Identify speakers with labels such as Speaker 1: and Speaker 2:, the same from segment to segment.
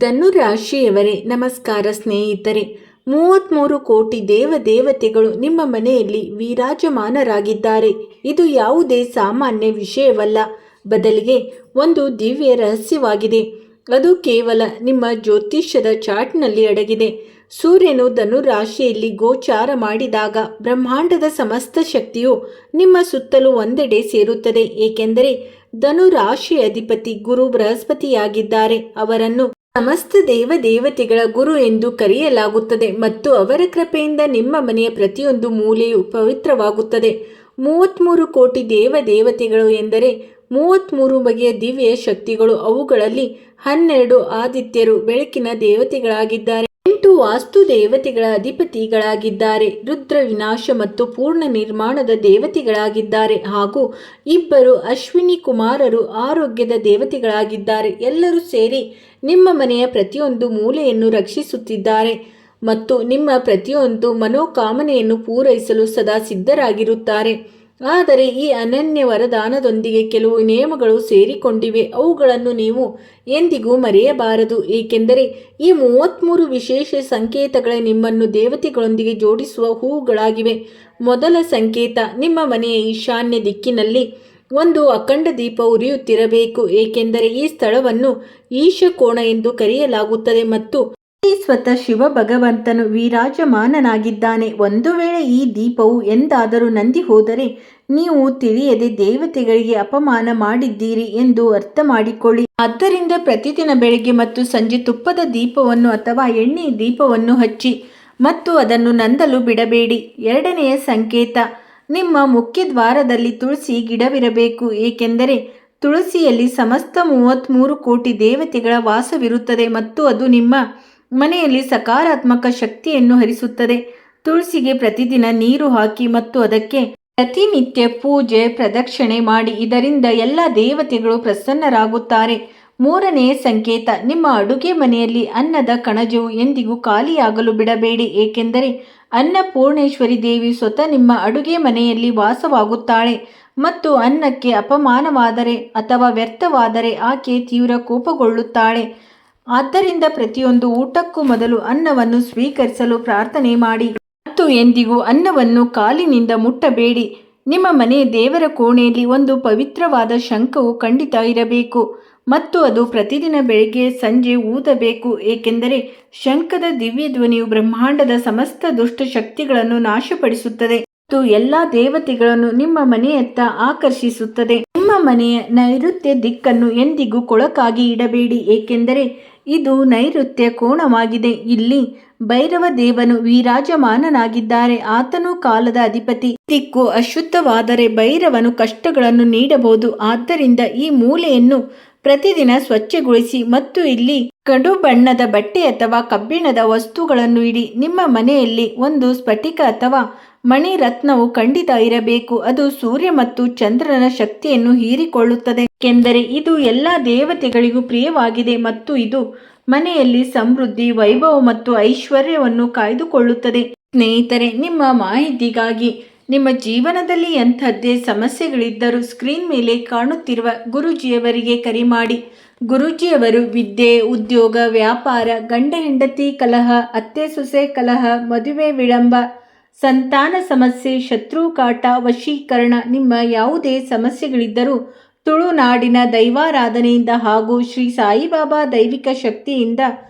Speaker 1: ಧನು ರಾಶಿಯವರೇ ನಮಸ್ಕಾರ ಸ್ನೇಹಿತರೆ. 33 ಕೋಟಿ ದೇವತೆಗಳು ನಿಮ್ಮ ಮನೆಯಲ್ಲಿ ವಿರಾಜಮಾನರಾಗಿದ್ದಾರೆ. ಇದು ಯಾವುದೇ ಸಾಮಾನ್ಯ ವಿಷಯವಲ್ಲ, ಬದಲಿಗೆ ಒಂದು ದಿವ್ಯ ರಹಸ್ಯವಾಗಿದೆ. ಅದು ಕೇವಲ ನಿಮ್ಮ ಜ್ಯೋತಿಷ್ಯದ ಚಾರ್ಟ್ನಲ್ಲಿ ಅಡಗಿದೆ. ಸೂರ್ಯನು ಧನು ರಾಶಿಯಲ್ಲಿ ಗೋಚಾರ ಮಾಡಿದಾಗ ಬ್ರಹ್ಮಾಂಡದ ಸಮಸ್ತ ಶಕ್ತಿಯು ನಿಮ್ಮ ಸುತ್ತಲೂ ಒಂದೆಡೆ ಸೇರುತ್ತದೆ. ಏಕೆಂದರೆ ಧನು ರಾಶಿಯ ಅಧಿಪತಿ ಗುರು ಬೃಹಸ್ಪತಿಯಾಗಿದ್ದಾರೆ. ಅವರನ್ನು ಸಮಸ್ತ ದೇವತೆಗಳ ಗುರು ಎಂದು ಕರೆಯಲಾಗುತ್ತದೆ ಮತ್ತು ಅವರ ಕೃಪೆಯಿಂದ ನಿಮ್ಮ ಮನೆಯ ಪ್ರತಿಯೊಂದು ಮೂಲೆಯೂ ಪವಿತ್ರವಾಗುತ್ತದೆ. 33 ಕೋಟಿ ದೇವತೆಗಳು ಎಂದರೆ 33 ಬಗೆಯ ದಿವ್ಯ ಶಕ್ತಿಗಳು. ಅವುಗಳಲ್ಲಿ 12 ಆದಿತ್ಯರು ಬೆಳಕಿನ ದೇವತೆಗಳಾಗಿದ್ದಾರೆ, 8 ವಾಸ್ತು ದೇವತೆಗಳ ಅಧಿಪತಿಗಳಾಗಿದ್ದಾರೆ, ರುದ್ರ ವಿನಾಶ ಮತ್ತು ಪೂರ್ಣ ನಿರ್ಮಾಣದ ದೇವತೆಗಳಾಗಿದ್ದಾರೆ, ಹಾಗೂ 2 ಅಶ್ವಿನಿ ಕುಮಾರರು ಆರೋಗ್ಯದ ದೇವತೆಗಳಾಗಿದ್ದಾರೆ. ಎಲ್ಲರೂ ಸೇರಿ ನಿಮ್ಮ ಮನೆಯ ಪ್ರತಿಯೊಂದು ಮೂಲೆಯನ್ನು ರಕ್ಷಿಸುತ್ತಿದ್ದಾರೆ ಮತ್ತು ನಿಮ್ಮ ಪ್ರತಿಯೊಂದು ಮನೋಕಾಮನೆಯನ್ನು ಪೂರೈಸಲು ಸದಾ ಸಿದ್ಧರಾಗಿರುತ್ತಾರೆ. ಆದರೆ ಈ ಅನನ್ಯ ವರದಾನದೊಂದಿಗೆ ಕೆಲವು ನಿಯಮಗಳು ಸೇರಿಕೊಂಡಿವೆ. ಅವುಗಳನ್ನು ನೀವು ಎಂದಿಗೂ ಮರೆಯಬಾರದು, ಏಕೆಂದರೆ ಈ 33 ವಿಶೇಷ ಸಂಕೇತಗಳೇ ನಿಮ್ಮನ್ನು ದೇವತೆಗಳೊಂದಿಗೆ ಜೋಡಿಸುವ ಹೂವುಗಳಾಗಿವೆ. ಮೊದಲ ಸಂಕೇತ, ನಿಮ್ಮ ಮನೆಯ ಈಶಾನ್ಯ ದಿಕ್ಕಿನಲ್ಲಿ ಒಂದು ಅಖಂಡ ದೀಪ ಉರಿಯುತ್ತಿರಬೇಕು, ಏಕೆಂದರೆ ಈ ಸ್ಥಳವನ್ನು ಈಶಕೋಣ ಎಂದು ಕರೆಯಲಾಗುತ್ತದೆ ಮತ್ತು ಇಲ್ಲಿ ಸ್ವತಃ ಶಿವ ಭಗವಂತನು ವಿರಾಜಮಾನನಾಗಿದ್ದಾನೆ. ಒಂದು ವೇಳೆ ಈ ದೀಪವು ಎಂದಾದರೂ ನಂದಿ ಹೋದರೆ ನೀವು ತಿಳಿಯದೆ ದೇವತೆಗಳಿಗೆ ಅಪಮಾನ ಮಾಡಿದ್ದೀರಿ ಎಂದು ಅರ್ಥ ಮಾಡಿಕೊಳ್ಳಿ. ಆದ್ದರಿಂದ ಪ್ರತಿದಿನ ಬೆಳಗ್ಗೆ ಮತ್ತು ಸಂಜೆ ತುಪ್ಪದ ದೀಪವನ್ನು ಅಥವಾ ಎಣ್ಣೆ ದೀಪವನ್ನು ಹಚ್ಚಿ ಮತ್ತು ಅದನ್ನು ನಂದಲು ಬಿಡಬೇಡಿ. ಎರಡನೆಯ ಸಂಕೇತ, ನಿಮ್ಮ ಮುಖ್ಯ ದ್ವಾರದಲ್ಲಿ ತುಳಸಿ ಗಿಡವಿರಬೇಕು, ಏಕೆಂದರೆ ತುಳಸಿಯಲ್ಲಿ ಸಮಸ್ತ 33 ಕೋಟಿ ದೇವತೆಗಳ ವಾಸವಿರುತ್ತದೆ ಮತ್ತು ಅದು ನಿಮ್ಮ ಮನೆಯಲ್ಲಿ ಸಕಾರಾತ್ಮಕ ಶಕ್ತಿಯನ್ನು ಹರಿಸುತ್ತದೆ. ತುಳಸಿಗೆ ಪ್ರತಿದಿನ ನೀರು ಹಾಕಿ ಮತ್ತು ಅದಕ್ಕೆ ಪ್ರತಿನಿತ್ಯ ಪೂಜೆ ಪ್ರದಕ್ಷಿಣೆ ಮಾಡಿ. ಇದರಿಂದ ಎಲ್ಲ ದೇವತೆಗಳು ಪ್ರಸನ್ನರಾಗುತ್ತಾರೆ. ಮೂರನೆಯ ಸಂಕೇತ, ನಿಮ್ಮ ಅಡುಗೆ ಮನೆಯಲ್ಲಿ ಅನ್ನದ ಕಣಜವು ಎಂದಿಗೂ ಖಾಲಿಯಾಗಲು ಬಿಡಬೇಡಿ, ಏಕೆಂದರೆ ಅನ್ನಪೂರ್ಣೇಶ್ವರಿ ದೇವಿ ಸ್ವತಃ ನಿಮ್ಮ ಅಡುಗೆ ಮನೆಯಲ್ಲಿ ವಾಸವಾಗುತ್ತಾಳೆ ಮತ್ತು ಅನ್ನಕ್ಕೆ ಅಪಮಾನವಾದರೆ ಅಥವಾ ವ್ಯರ್ಥವಾದರೆ ಆಕೆ ತೀವ್ರ ಕೋಪಗೊಳ್ಳುತ್ತಾಳೆ. ಆದ್ದರಿಂದ ಪ್ರತಿಯೊಂದು ಊಟಕ್ಕೂ ಮೊದಲು ಅನ್ನವನ್ನು ಸ್ವೀಕರಿಸಲು ಪ್ರಾರ್ಥನೆ ಮಾಡಿ ಮತ್ತು ಎಂದಿಗೂ ಅನ್ನವನ್ನು ಕಾಲಿನಿಂದ ಮುಟ್ಟಬೇಡಿ. ನಿಮ್ಮ ಮನೆಯ ದೇವರ ಕೋಣೆಯಲ್ಲಿ ಒಂದು ಪವಿತ್ರವಾದ ಶಂಖವು ಖಂಡಿತ ಇರಬೇಕು ಮತ್ತು ಅದು ಪ್ರತಿದಿನ ಬೆಳಗ್ಗೆ ಸಂಜೆ ಊದಬೇಕು, ಏಕೆಂದರೆ ಶಂಖದ ದಿವ್ಯ ಧ್ವನಿಯು ಬ್ರಹ್ಮಾಂಡದ ಸಮಸ್ತ ದುಷ್ಟ ಶಕ್ತಿಗಳನ್ನು ನಾಶಪಡಿಸುತ್ತದೆ ಮತ್ತು ಎಲ್ಲ ದೇವತೆಗಳನ್ನು ನಿಮ್ಮ ಮನೆಯತ್ತ ಆಕರ್ಷಿಸುತ್ತದೆ. ನಿಮ್ಮ ಮನೆಯ ನೈಋತ್ಯ ದಿಕ್ಕನ್ನು ಎಂದಿಗೂ ಕೊಳಕಾಗಿ ಇಡಬೇಡಿ, ಏಕೆಂದರೆ ಇದು ನೈಋತ್ಯ ಕೋಣವಾಗಿದೆ. ಇಲ್ಲಿ ಭೈರವ ದೇವನು ವಿರಾಜಮಾನನಾಗಿದ್ದಾರೆ. ಆತನು ಕಾಲದ ಅಧಿಪತಿ. ದಿಕ್ಕು ಅಶುದ್ಧವಾದರೆ ಭೈರವನು ಕಷ್ಟಗಳನ್ನು ನೀಡಬಹುದು. ಆದ್ದರಿಂದ ಈ ಮೂಲೆಯನ್ನು ಪ್ರತಿದಿನ ಸ್ವಚ್ಛಗೊಳಿಸಿ ಮತ್ತು ಇಲ್ಲಿ ಕಡು ಬಣ್ಣದ ಬಟ್ಟೆ ಅಥವಾ ಕಬ್ಬಿಣದ ವಸ್ತುಗಳನ್ನು ಇಡಿ. ನಿಮ್ಮ ಮನೆಯಲ್ಲಿ ಒಂದು ಸ್ಫಟಿಕ ಅಥವಾ ಮಣಿರತ್ನವು ಖಂಡಿತ ಇರಬೇಕು. ಅದು ಸೂರ್ಯ ಮತ್ತು ಚಂದ್ರನ ಶಕ್ತಿಯನ್ನು ಹೀರಿಕೊಳ್ಳುತ್ತದೆ, ಏಕೆಂದರೆ ಇದು ಎಲ್ಲ ದೇವತೆಗಳಿಗೂ ಪ್ರಿಯವಾಗಿದೆ ಮತ್ತು ಇದು ಮನೆಯಲ್ಲಿ ಸಮೃದ್ಧಿ, ವೈಭವ ಮತ್ತು ಐಶ್ವರ್ಯವನ್ನು ಕಾಯ್ದುಕೊಳ್ಳುತ್ತದೆ. ಸ್ನೇಹಿತರೆ, ನಿಮ್ಮ ಮಾಹಿತಿಗಾಗಿ ನಿಮ್ಮ ಜೀವನದಲ್ಲಿ ಎಂಥದ್ದೇ ಸಮಸ್ಯೆಗಳಿದ್ದರೂ ಸ್ಕ್ರೀನ್ ಮೇಲೆ ಕಾಣುತ್ತಿರುವ ಗುರೂಜಿಯವರಿಗೆ ಕರೆ ಮಾಡಿ. ಗುರೂಜಿಯವರು ವಿದ್ಯೆ, ಉದ್ಯೋಗ, ವ್ಯಾಪಾರ, ಗಂಡ ಹೆಂಡತಿ ಕಲಹ, ಅತ್ತೆ ಸೊಸೆ ಕಲಹ, ಮದುವೆ ವಿಳಂಬ, ಸಂತಾನ ಸಮಸ್ಯೆ, ಶತ್ರು ಕಾಟ, ವಶೀಕರಣ, ನಿಮ್ಮ ಯಾವುದೇ ಸಮಸ್ಯೆಗಳಿದ್ದರೂ ತುಳುನಾಡಿನ ದೈವಾರಾಧನೆಯಿಂದ ಹಾಗೂ ಶ್ರೀ ಸಾಯಿಬಾಬಾ ದೈವಿಕ ಶಕ್ತಿಯಿಂದ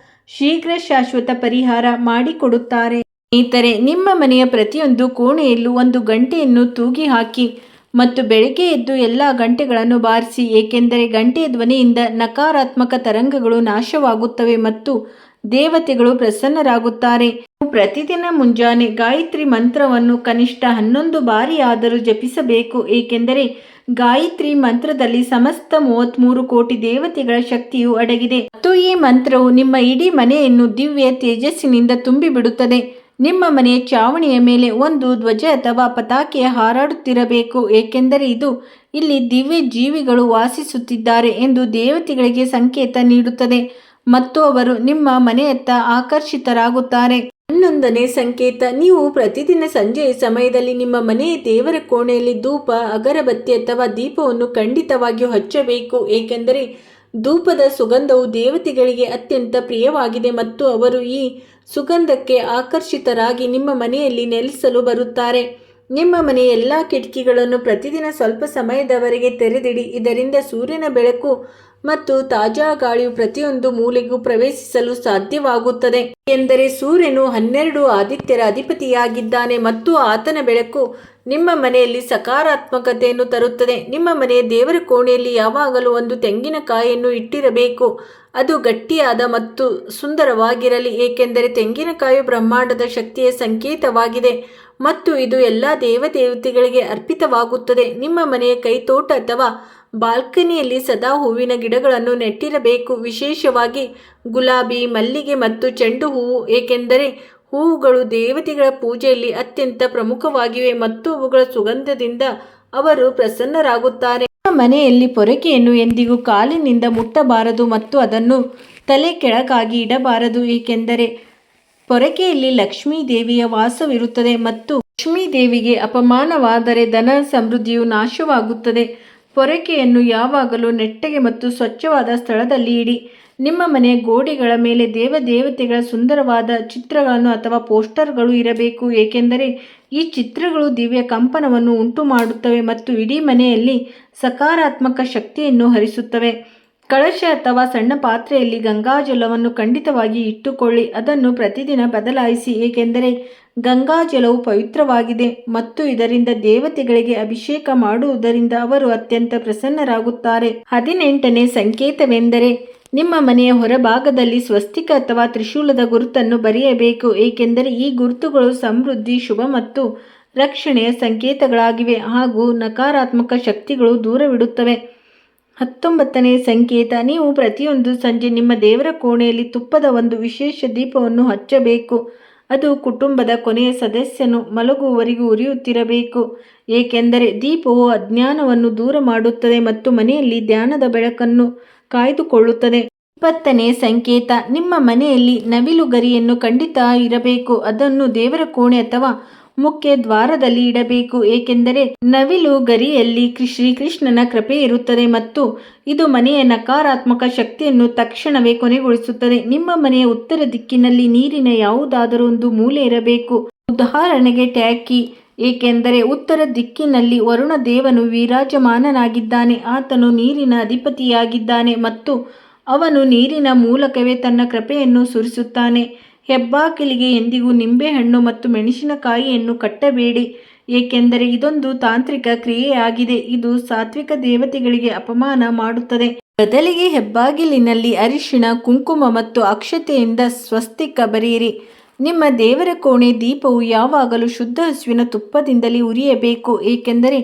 Speaker 1: ಶೀಘ್ರ ಶಾಶ್ವತ ಪರಿಹಾರ ಮಾಡಿಕೊಡುತ್ತಾರೆ. ಸ್ನೇಹಿತರೆ, ನಿಮ್ಮ ಮನೆಯ ಪ್ರತಿಯೊಂದು ಕೋಣೆಯಲ್ಲೂ ಒಂದು ಗಂಟೆಯನ್ನು ತೂಗಿ ಹಾಕಿ ಮತ್ತು ಬೆಳಗ್ಗೆ ಎದ್ದು ಎಲ್ಲ ಗಂಟೆಗಳನ್ನು ಬಾರಿಸಿ, ಏಕೆಂದರೆ ಗಂಟೆಯ ಧ್ವನಿಯಿಂದ ನಕಾರಾತ್ಮಕ ತರಂಗಗಳು ನಾಶವಾಗುತ್ತವೆ ಮತ್ತು ದೇವತೆಗಳು ಪ್ರಸನ್ನರಾಗುತ್ತಾರೆ. ಪ್ರತಿದಿನ ಮುಂಜಾನೆ ಗಾಯತ್ರಿ ಮಂತ್ರವನ್ನು ಕನಿಷ್ಠ 11 ಬಾರಿಯಾದರೂ ಜಪಿಸಬೇಕು, ಏಕೆಂದರೆ ಗಾಯತ್ರಿ ಮಂತ್ರದಲ್ಲಿ ಸಮಸ್ತ 33 ಕೋಟಿ ದೇವತೆಗಳ ಶಕ್ತಿಯು ಅಡಗಿದೆ ಮತ್ತು ಈ ಮಂತ್ರವು ನಿಮ್ಮ ಇಡೀ ಮನೆಯನ್ನು ದಿವ್ಯ ತೇಜಸ್ಸಿನಿಂದ ತುಂಬಿಬಿಡುತ್ತದೆ. ನಿಮ್ಮ ಮನೆಯ ಚಾವಣಿಯ ಮೇಲೆ ಒಂದು ಧ್ವಜ ಅಥವಾ ಪತಾಕೆ ಹಾರಾಡುತ್ತಿರಬೇಕು, ಏಕೆಂದರೆ ಇದು ಇಲ್ಲಿ ದಿವ್ಯ ಜೀವಿಗಳು ವಾಸಿಸುತ್ತಿದ್ದಾರೆ ಎಂದು ದೇವತೆಗಳಿಗೆ ಸಂಕೇತ ನೀಡುತ್ತದೆ ಮತ್ತು ಅವರು ನಿಮ್ಮ ಮನೆಯತ್ತ ಆಕರ್ಷಿತರಾಗುತ್ತಾರೆ. 11ನೇ ಸಂಕೇತ, ನೀವು ಪ್ರತಿದಿನ ಸಂಜೆಯ ಸಮಯದಲ್ಲಿ ನಿಮ್ಮ ಮನೆಯ ದೇವರ ಕೋಣೆಯಲ್ಲಿ ಧೂಪ, ಅಗರಬತ್ತಿ ಅಥವಾ ದೀಪವನ್ನು ಖಂಡಿತವಾಗಿಯೂ ಹಚ್ಚಬೇಕು, ಏಕೆಂದರೆ ಧೂಪದ ಸುಗಂಧವು ದೇವತೆಗಳಿಗೆ ಅತ್ಯಂತ ಪ್ರಿಯವಾಗಿದೆ ಮತ್ತು ಅವರು ಈ ಸುಗಂಧಕ್ಕೆ ಆಕರ್ಷಿತರಾಗಿ ನಿಮ್ಮ ಮನೆಯಲ್ಲಿ ನೆಲೆಸಲು ಬರುತ್ತಾರೆ. ನಿಮ್ಮ ಮನೆಯ ಎಲ್ಲ ಕಿಟಕಿಗಳನ್ನು ಪ್ರತಿದಿನ ಸ್ವಲ್ಪ ಸಮಯದವರೆಗೆ ತೆರೆದಿಡಿ. ಇದರಿಂದ ಸೂರ್ಯನ ಬೆಳಕು ಮತ್ತು ತಾಜಾ ಗಾಳಿಯು ಪ್ರತಿಯೊಂದು ಮೂಲೆಗೂ ಪ್ರವೇಶಿಸಲು ಸಾಧ್ಯವಾಗುತ್ತದೆ. ಎಂದರೆ ಸೂರ್ಯನು 12 ಆದಿತ್ಯರ ಅಧಿಪತಿಯಾಗಿದ್ದಾನೆ ಮತ್ತು ಆತನ ಬೆಳಕು ನಿಮ್ಮ ಮನೆಯಲ್ಲಿ ಸಕಾರಾತ್ಮಕತೆಯನ್ನು ತರುತ್ತದೆ. ನಿಮ್ಮ ಮನೆಯ ದೇವರ ಕೋಣೆಯಲ್ಲಿ ಯಾವಾಗಲೂ ಒಂದು ತೆಂಗಿನಕಾಯಿಯನ್ನು ಇಟ್ಟಿರಬೇಕು. ಅದು ಗಟ್ಟಿಯಾದ ಮತ್ತು ಸುಂದರವಾಗಿರಲಿ, ಏಕೆಂದರೆ ತೆಂಗಿನಕಾಯಿಯು ಬ್ರಹ್ಮಾಂಡದ ಶಕ್ತಿಯ ಸಂಕೇತವಾಗಿದೆ ಮತ್ತು ಇದು ಎಲ್ಲ ದೇವತೆಗಳಿಗೆ ಅರ್ಪಿತವಾಗುತ್ತದೆ. ನಿಮ್ಮ ಮನೆಯ ಕೈತೋಟ ಅಥವಾ ಬಾಲ್ಕನಿಯಲ್ಲಿ ಸದಾ ಹೂವಿನ ಗಿಡಗಳನ್ನು ನೆಟ್ಟಿರಬೇಕು, ವಿಶೇಷವಾಗಿ ಗುಲಾಬಿ, ಮಲ್ಲಿಗೆ ಮತ್ತು ಚೆಂಡು ಹೂವು, ಏಕೆಂದರೆ ಹೂವುಗಳು ದೇವತೆಗಳ ಪೂಜೆಯಲ್ಲಿ ಅತ್ಯಂತ ಪ್ರಮುಖವಾಗಿವೆ ಮತ್ತು ಅವುಗಳ ಸುಗಂಧದಿಂದ ಅವರು ಪ್ರಸನ್ನರಾಗುತ್ತಾರೆ. ನಿಮ್ಮ ಮನೆಯಲ್ಲಿ ಪೊರಕೆಯನ್ನು ಎಂದಿಗೂ ಕಾಲಿನಿಂದ ಮುಟ್ಟಬಾರದು ಮತ್ತು ಅದನ್ನು ತಲೆ ಕೆಳಗಾಗಿ ಇಡಬಾರದು, ಏಕೆಂದರೆ ಪೊರಕೆಯಲ್ಲಿ ಲಕ್ಷ್ಮೀ ದೇವಿಯ ವಾಸವಿರುತ್ತದೆ ಮತ್ತು ಲಕ್ಷ್ಮೀ ದೇವಿಗೆ ಅಪಮಾನವಾದರೆ ಧನ ಸಮೃದ್ಧಿಯು ನಾಶವಾಗುತ್ತದೆ. ಪೊರಕೆಯನ್ನು ಯಾವಾಗಲೂ ನೆಟ್ಟಗೆ ಮತ್ತು ಸ್ವಚ್ಛವಾದ ಸ್ಥಳದಲ್ಲಿ ಇಡಿ. ನಿಮ್ಮ ಮನೆಯ ಗೋಡೆಗಳ ಮೇಲೆ ದೇವತೆಗಳ ಸುಂದರವಾದ ಚಿತ್ರಗಳನ್ನು ಅಥವಾ ಪೋಸ್ಟರ್ಗಳು ಇರಬೇಕು, ಏಕೆಂದರೆ ಈ ಚಿತ್ರಗಳು ದಿವ್ಯ ಕಂಪನವನ್ನು ಉಂಟುಮಾಡುತ್ತವೆ ಮತ್ತು ಇಡೀ ಮನೆಯಲ್ಲಿ ಸಕಾರಾತ್ಮಕ ಶಕ್ತಿಯನ್ನು ಹರಿಸುತ್ತವೆ. ಕಳಶ ಅಥವಾ ಸಣ್ಣ ಪಾತ್ರೆಯಲ್ಲಿ ಗಂಗಾಜಲವನ್ನು ಖಂಡಿತವಾಗಿ ಇಟ್ಟುಕೊಳ್ಳಿ. ಅದನ್ನು ಪ್ರತಿದಿನ ಬದಲಾಯಿಸಿ, ಏಕೆಂದರೆ ಗಂಗಾಜಲವು ಪವಿತ್ರವಾಗಿದೆ ಮತ್ತು ಇದರಿಂದ ದೇವತೆಗಳಿಗೆ ಅಭಿಷೇಕ ಮಾಡುವುದರಿಂದ ಅವರು ಅತ್ಯಂತ ಪ್ರಸನ್ನರಾಗುತ್ತಾರೆ. 18ನೇ ಸಂಕೇತವೆಂದರೆ ನಿಮ್ಮ ಮನೆಯ ಹೊರಭಾಗದಲ್ಲಿ ಸ್ವಸ್ತಿಕ ಅಥವಾ ತ್ರಿಶೂಲದ ಗುರುತನ್ನು ಬರೆಯಬೇಕು, ಏಕೆಂದರೆ ಈ ಗುರುತುಗಳು ಸಮೃದ್ಧಿ, ಶುಭ ಮತ್ತು ರಕ್ಷಣೆಯ ಸಂಕೇತಗಳಾಗಿವೆ ಹಾಗೂ ನಕಾರಾತ್ಮಕ ಶಕ್ತಿಗಳು ದೂರವಿಡುತ್ತವೆ. 19ನೇ ಸಂಕೇತ, ನೀವು ಪ್ರತಿಯೊಂದು ಸಂಜೆ ನಿಮ್ಮ ದೇವರ ಕೋಣೆಯಲ್ಲಿ ತುಪ್ಪದ ಒಂದು ವಿಶೇಷ ದೀಪವನ್ನು ಹಚ್ಚಬೇಕು. ಅದು ಕುಟುಂಬದ ಕೊನೆಯ ಸದಸ್ಯನು ಮಲಗುವವರೆಗೂ ಉರಿಯುತ್ತಿರಬೇಕು, ಏಕೆಂದರೆ ದೀಪವು ಅಜ್ಞಾನವನ್ನು ದೂರ ಮಾಡುತ್ತದೆ ಮತ್ತು ಮನೆಯಲ್ಲಿ ಜ್ಞಾನದ ಬೆಳಕನ್ನು ಕಾಯ್ದುಕೊಳ್ಳುತ್ತದೆ. 20ನೇ ಸಂಕೇತ, ನಿಮ್ಮ ಮನೆಯಲ್ಲಿ ನವಿಲು ಗರಿಯನ್ನು ಖಂಡಿತ ಇರಬೇಕು. ಅದನ್ನು ದೇವರ ಕೋಣೆ ಅಥವಾ ಮುಖ್ಯ ದ್ವಾರದಲ್ಲಿ ಇಡಬೇಕು, ಏಕೆಂದರೆ ನವಿಲು ಗರಿಯಲ್ಲಿ ಶ್ರೀಕೃಷ್ಣನ ಕೃಪೆ ಇರುತ್ತದೆ ಮತ್ತು ಇದು ಮನೆಯ ನಕಾರಾತ್ಮಕ ಶಕ್ತಿಯನ್ನು ತಕ್ಷಣವೇ ಕೊನೆಗೊಳಿಸುತ್ತದೆ. ನಿಮ್ಮ ಮನೆಯ ಉತ್ತರ ದಿಕ್ಕಿನಲ್ಲಿ ನೀರಿನ ಯಾವುದಾದರೂ ಒಂದು ಮೂಲೆ ಇರಬೇಕು, ಉದಾಹರಣೆಗೆ ಟ್ಯಾಂಕಿ, ಏಕೆಂದರೆ ಉತ್ತರ ದಿಕ್ಕಿನಲ್ಲಿ ವರುಣ ದೇವನು ವಿರಾಜಮಾನನಾಗಿದ್ದಾನೆ. ಆತನು ನೀರಿನ ಅಧಿಪತಿಯಾಗಿದ್ದಾನೆ ಮತ್ತು ಅವನು ನೀರಿನ ಮೂಲಕವೇ ತನ್ನ ಕೃಪೆಯನ್ನು ಸುರಿಸುತ್ತಾನೆ. ಹೆಬ್ಬಾಗಿಲಿಗೆ ಎಂದಿಗೂ ನಿಂಬೆಹಣ್ಣು ಮತ್ತು ಮೆಣಸಿನಕಾಯಿಯನ್ನು ಕಟ್ಟಬೇಡಿ, ಏಕೆಂದರೆ ಇದೊಂದು ತಾಂತ್ರಿಕ ಕ್ರಿಯೆಯಾಗಿದೆ. ಇದು ಸಾತ್ವಿಕ ದೇವತೆಗಳಿಗೆ ಅಪಮಾನ ಮಾಡುತ್ತದೆ. ಬದಲಿಗೆ ಹೆಬ್ಬಾಗಿಲಿನಲ್ಲಿ ಅರಿಶಿಣ, ಕುಂಕುಮ ಮತ್ತು ಅಕ್ಷತೆಯಿಂದ ಸ್ವಸ್ತಿಕ ಬರೆಯಿರಿ. ನಿಮ್ಮ ದೇವರ ಕೋಣೆ ದೀಪವು ಯಾವಾಗಲೂ ಶುದ್ಧ ಹಸುವಿನ ತುಪ್ಪದಿಂದಲೇ ಉರಿಯಬೇಕು, ಏಕೆಂದರೆ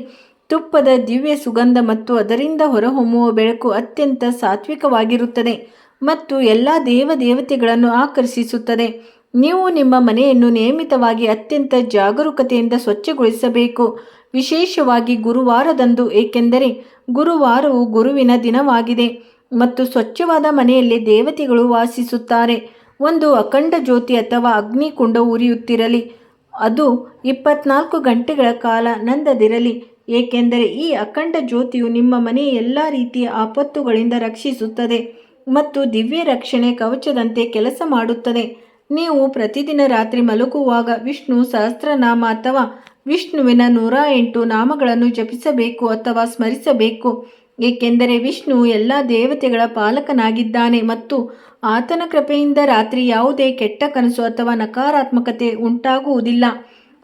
Speaker 1: ತುಪ್ಪದ ದಿವ್ಯ ಸುಗಂಧ ಮತ್ತು ಅದರಿಂದ ಹೊರಹೊಮ್ಮುವ ಬೆಳಕು ಅತ್ಯಂತ ಸಾತ್ವಿಕವಾಗಿರುತ್ತದೆ ಮತ್ತು ಎಲ್ಲ ದೇವತೆಗಳನ್ನು ಆಕರ್ಷಿಸುತ್ತದೆ. ನೀವು ನಿಮ್ಮ ಮನೆಯನ್ನು ನಿಯಮಿತವಾಗಿ ಅತ್ಯಂತ ಜಾಗರೂಕತೆಯಿಂದ ಸ್ವಚ್ಛಗೊಳಿಸಬೇಕು, ವಿಶೇಷವಾಗಿ ಗುರುವಾರದಂದು, ಏಕೆಂದರೆ ಗುರುವಾರವು ಗುರುವಿನ ದಿನವಾಗಿದೆ ಮತ್ತು ಸ್ವಚ್ಛವಾದ ಮನೆಯಲ್ಲಿ ದೇವತೆಗಳು ವಾಸಿಸುತ್ತಾರೆ. ಒಂದು ಅಖಂಡ ಜ್ಯೋತಿ ಅಥವಾ ಅಗ್ನಿಕುಂಡ ಉರಿಯುತ್ತಿರಲಿ, ಅದು 24 ಗಂಟೆಗಳ ಕಾಲ ನಂದದಿರಲಿ, ಏಕೆಂದರೆ ಈ ಅಖಂಡ ಜ್ಯೋತಿಯು ನಿಮ್ಮ ಮನೆಯ ಎಲ್ಲ ರೀತಿಯ ಆಪತ್ತುಗಳಿಂದ ರಕ್ಷಿಸುತ್ತದೆ ಮತ್ತು ದಿವ್ಯ ರಕ್ಷಣೆ ಕವಚದಂತೆ ಕೆಲಸ ಮಾಡುತ್ತದೆ. ನೀವು ಪ್ರತಿದಿನ ರಾತ್ರಿ ಮಲಗುವಾಗ ವಿಷ್ಣು ಸಹಸ್ರನಾಮ ಅಥವಾ ವಿಷ್ಣುವಿನ 108 ನಾಮಗಳನ್ನು ಜಪಿಸಬೇಕು ಅಥವಾ ಸ್ಮರಿಸಬೇಕು, ಏಕೆಂದರೆ ವಿಷ್ಣು ಎಲ್ಲ ದೇವತೆಗಳ ಪಾಲಕನಾಗಿದ್ದಾನೆ ಮತ್ತು ಆತನ ಕೃಪೆಯಿಂದ ರಾತ್ರಿ ಯಾವುದೇ ಕೆಟ್ಟ ಕನಸು ಅಥವಾ ನಕಾರಾತ್ಮಕತೆ ಉಂಟಾಗುವುದಿಲ್ಲ.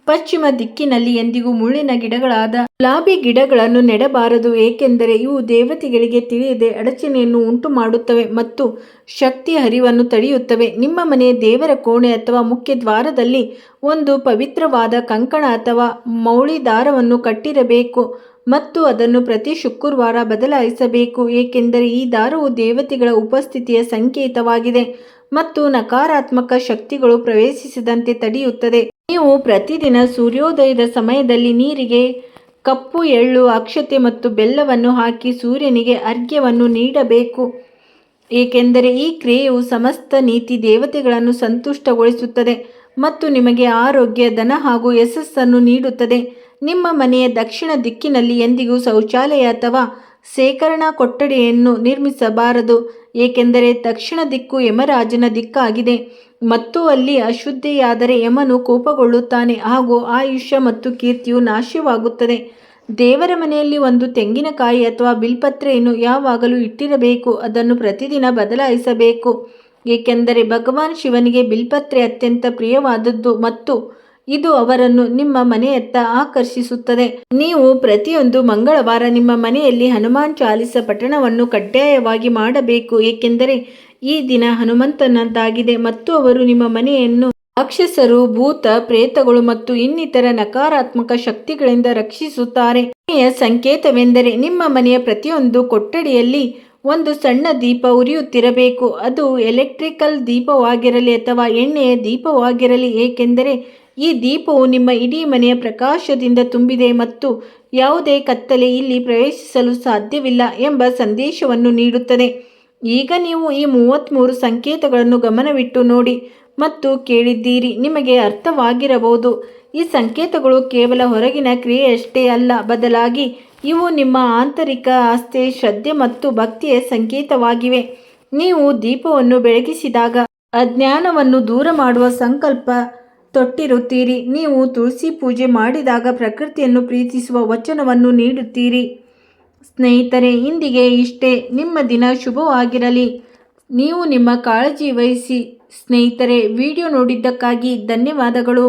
Speaker 1: ಪಶ್ಚಿಮ ದಿಕ್ಕಿನಲ್ಲಿ ಎಂದಿಗೂ ಮುಳ್ಳಿನ ಗಿಡಗಳಾದ ಗುಲಾಬಿ ಗಿಡಗಳನ್ನು ನೆಡಬಾರದು, ಏಕೆಂದರೆ ಇವು ದೇವತೆಗಳಿಗೆ ತಿಳಿಯದೆ ಅಡಚಣೆಯನ್ನು ಉಂಟುಮಾಡುತ್ತವೆ ಮತ್ತು ಶಕ್ತಿಯ ಹರಿವನ್ನು ತಡೆಯುತ್ತವೆ. ನಿಮ್ಮ ಮನೆಯ ದೇವರ ಕೋಣೆ ಅಥವಾ ಮುಖ್ಯ ದ್ವಾರದಲ್ಲಿ ಒಂದು ಪವಿತ್ರವಾದ ಕಂಕಣ ಅಥವಾ ಮೌಳಿ ದಾರವನ್ನು ಕಟ್ಟಿರಬೇಕು ಮತ್ತು ಅದನ್ನು ಪ್ರತಿ ಶುಕ್ರವಾರ ಬದಲಾಯಿಸಬೇಕು, ಏಕೆಂದರೆ ಈ ದಾರವು ದೇವತೆಗಳ ಉಪಸ್ಥಿತಿಯ ಸಂಕೇತವಾಗಿದೆ ಮತ್ತು ನಕಾರಾತ್ಮಕ ಶಕ್ತಿಗಳು ಪ್ರವೇಶಿಸದಂತೆ ತಡೆಯುತ್ತದೆ. ನೀವು ಪ್ರತಿದಿನ ಸೂರ್ಯೋದಯದ ಸಮಯದಲ್ಲಿ ನೀರಿಗೆ ಕಪ್ಪು ಎಳ್ಳು, ಅಕ್ಷತೆ ಮತ್ತು ಬೆಲ್ಲವನ್ನು ಹಾಕಿ ಸೂರ್ಯನಿಗೆ ಅರ್ಘ್ಯವನ್ನು ನೀಡಬೇಕು, ಏಕೆಂದರೆ ಈ ಕ್ರಿಯೆಯು ಸಮಸ್ತ ನೀತಿ ದೇವತೆಗಳನ್ನು ಸಂತುಷ್ಟಗೊಳಿಸುತ್ತದೆ ಮತ್ತು ನಿಮಗೆ ಆರೋಗ್ಯ, ಧನ ಹಾಗೂ ಯಶಸ್ಸನ್ನು ನೀಡುತ್ತದೆ. ನಿಮ್ಮ ಮನೆಯ ದಕ್ಷಿಣ ದಿಕ್ಕಿನಲ್ಲಿ ಎಂದಿಗೂ ಶೌಚಾಲಯ ಅಥವಾ ಶೇಖರಣಾ ಕೊಠಡಿಯನ್ನು ನಿರ್ಮಿಸಬಾರದು, ಏಕೆಂದರೆ ದಕ್ಷಿಣ ದಿಕ್ಕು ಯಮರಾಜನ ದಿಕ್ಕಾಗಿದೆ ಮತ್ತು ಅಲ್ಲಿ ಅಶುದ್ಧಿಯಾದರೆ ಯಮನು ಕೋಪಗೊಳ್ಳುತ್ತಾನೆ ಹಾಗೂ ಆಯುಷ್ಯ ಮತ್ತು ಕೀರ್ತಿಯು ನಾಶವಾಗುತ್ತದೆ. ದೇವರ ಮನೆಯಲ್ಲಿ ಒಂದು ತೆಂಗಿನಕಾಯಿ ಅಥವಾ ಬಿಲ್ಪತ್ರೆಯನ್ನು ಯಾವಾಗಲೂ ಇಟ್ಟಿರಬೇಕು, ಅದನ್ನು ಪ್ರತಿದಿನ ಬದಲಾಯಿಸಬೇಕು, ಏಕೆಂದರೆ ಭಗವಾನ್ ಶಿವನಿಗೆ ಬಿಲ್ಪತ್ರೆ ಅತ್ಯಂತ ಪ್ರಿಯವಾದದ್ದು ಮತ್ತು ಇದು ಅವರನ್ನು ನಿಮ್ಮ ಮನೆಯತ್ತ ಆಕರ್ಷಿಸುತ್ತದೆ. ನೀವು ಪ್ರತಿಯೊಂದು ಮಂಗಳವಾರ ನಿಮ್ಮ ಮನೆಯಲ್ಲಿ ಹನುಮಾನ್ ಚಾಲಿಸ ಪಠಣವನ್ನು ಕಡ್ಡಾಯವಾಗಿ ಮಾಡಬೇಕು, ಏಕೆಂದರೆ ಈ ದಿನ ಹನುಮಂತನದ್ದಾಗಿದೆ ಮತ್ತು ಅವರು ನಿಮ್ಮ ಮನೆಯನ್ನು ರಾಕ್ಷಸರು, ಭೂತ ಪ್ರೇತಗಳು ಮತ್ತು ಇನ್ನಿತರ ನಕಾರಾತ್ಮಕ ಶಕ್ತಿಗಳಿಂದ ರಕ್ಷಿಸುತ್ತಾರೆ. ಮನೆಯ ಸಂಕೇತವೆಂದರೆ ನಿಮ್ಮ ಮನೆಯ ಪ್ರತಿಯೊಂದು ಕೊಠಡಿಯಲ್ಲಿ ಒಂದು ಸಣ್ಣ ದೀಪ ಉರಿಯುತ್ತಿರಬೇಕು. ಅದು ಎಲೆಕ್ಟ್ರಿಕಲ್ ದೀಪವಾಗಿರಲಿ ಅಥವಾ ಎಣ್ಣೆಯ ದೀಪವಾಗಿರಲಿ, ಏಕೆಂದರೆ ಈ ದೀಪವು ನಿಮ್ಮ ಇಡೀ ಮನೆಯ ಪ್ರಕಾಶದಿಂದ ತುಂಬಿದೆ ಮತ್ತು ಯಾವುದೇ ಕತ್ತಲೆ ಇಲ್ಲಿ ಪ್ರವೇಶಿಸಲು ಸಾಧ್ಯವಿಲ್ಲ ಎಂಬ ಸಂದೇಶವನ್ನು ನೀಡುತ್ತದೆ. ಈಗ ನೀವು ಈ 33 ಸಂಕೇತಗಳನ್ನು ಗಮನವಿಟ್ಟು ನೋಡಿ ಮತ್ತು ಕೇಳಿದ್ದೀರಿ, ನಿಮಗೆ ಅರ್ಥವಾಗಿರಬಹುದು. ಈ ಸಂಕೇತಗಳು ಕೇವಲ ಹೊರಗಿನ ಕ್ರಿಯೆಯಷ್ಟೇ ಅಲ್ಲ, ಬದಲಾಗಿ ಇವು ನಿಮ್ಮ ಆಂತರಿಕ ಆಸ್ಥೆ, ಶ್ರದ್ಧೆ ಮತ್ತು ಭಕ್ತಿಯ ಸಂಕೇತವಾಗಿವೆ. ನೀವು ದೀಪವನ್ನು ಬೆಳಗಿಸಿದಾಗ ಅಜ್ಞಾನವನ್ನು ದೂರ ಮಾಡುವ ಸಂಕಲ್ಪ ತೊಟ್ಟಿರುತ್ತೀರಿ. ನೀವು ತುಳಸಿ ಪೂಜೆ ಮಾಡಿದಾಗ ಪ್ರಕೃತಿಯನ್ನು ಪ್ರೀತಿಸುವ ವಚನವನ್ನು ನೀಡುತ್ತೀರಿ. ಸ್ನೇಹಿತರೆ, ಇಂದಿಗೆ ಇಷ್ಟೇ. ನಿಮ್ಮ ದಿನ ಶುಭವಾಗಿರಲಿ. ನೀವು ನಿಮ್ಮ ಕಾಳಜಿ ವಹಿಸಿ. ಸ್ನೇಹಿತರೆ, ವಿಡಿಯೋ ನೋಡಿದ್ದಕ್ಕಾಗಿ ಧನ್ಯವಾದಗಳು.